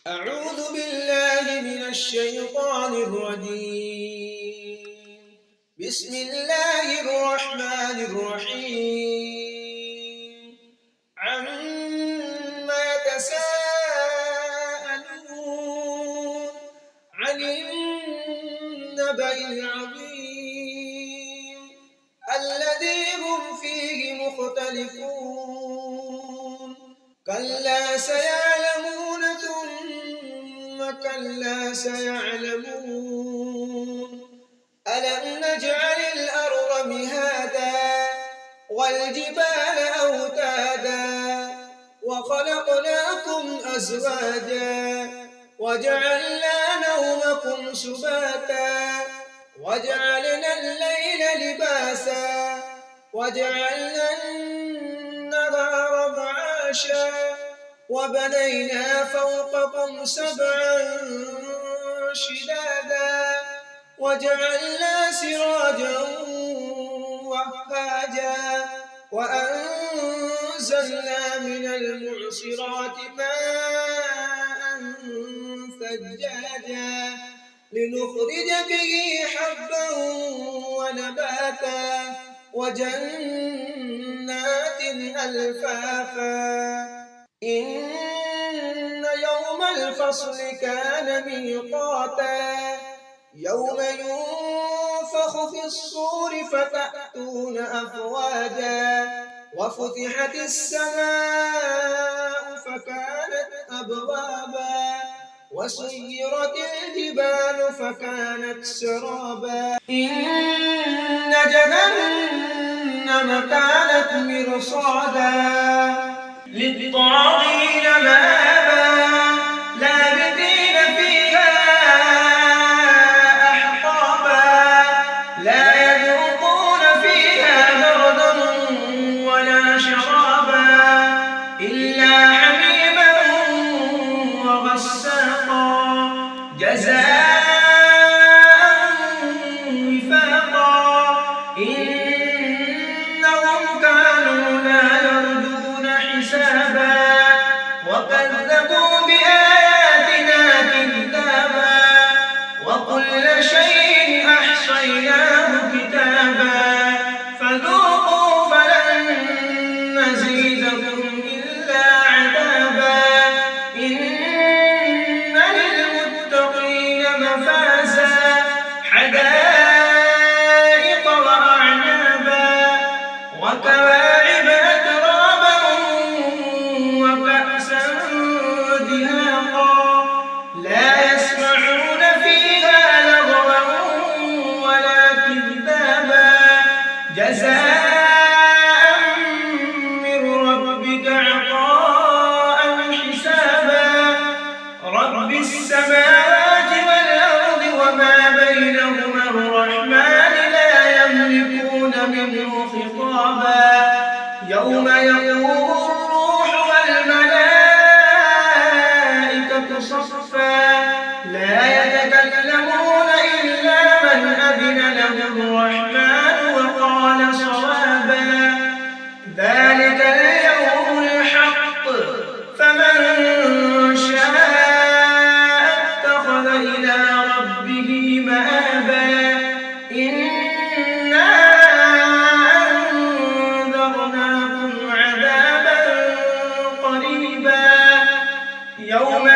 أعوذ بالله من الشيطان الرجيم. بسم الله الرحمن الرحيم. عما يتساءلون عن النبأ العظيم الذي هم فيه مختلفون كلا سيعلمون ثم كلا سيعلمون ألم نجعل الأرض مهادا والجبال أوتادا وخلقناكم أزواجا وجعلنا نومكم سباتا وجعلنا الليل لباسا وجعلنا النهار معاشا وبنينا فوقكم سبعا شدادا وجعلنا سراجا وهاجا وأنزلنا من المعصرات ماء ثجاجا لنخرج به حبا ونباتا وجنات ألفافا إن يوم الفصل كان ميقاتا يوم ينفخ في الصور فتأتون أفواجا وفتحت السماء فكانت أبوابا وسيرت الجبال فكانت سرابا إن جهنم كانت مرصادا للطاغين مآبا لابثين فيها أحقابا لا يذوقون فيها بردا ولا شرابا إلا حميما وغساقا جزاء وفاقا إنهم كانوا لا يرجون حسابا وكذبوا بآياتنا كذابا وكل شيء أحصيناه كتابا فذوقوا فلن نزيدكم إلا عذابا إن للمتقين مفازا حدائق وأعنابا وكواعب أترابا وكأسا دهاقا لا يسمعون فيها لغوا ولا كذابا جزاء من ربك عطاء حسابا رب السماوات والأرض وما بينهما الرحمن لا يملكون منه خطابا يوم يقوم الروح والملائكة صفا لا يتكلمون إلا من أذن له الرحمن وقال صوابا ذلك اليوم الحق فمن شاء اتخذ إلى ربه مآبا إنا أنذرناكم عذابا قريبا يوم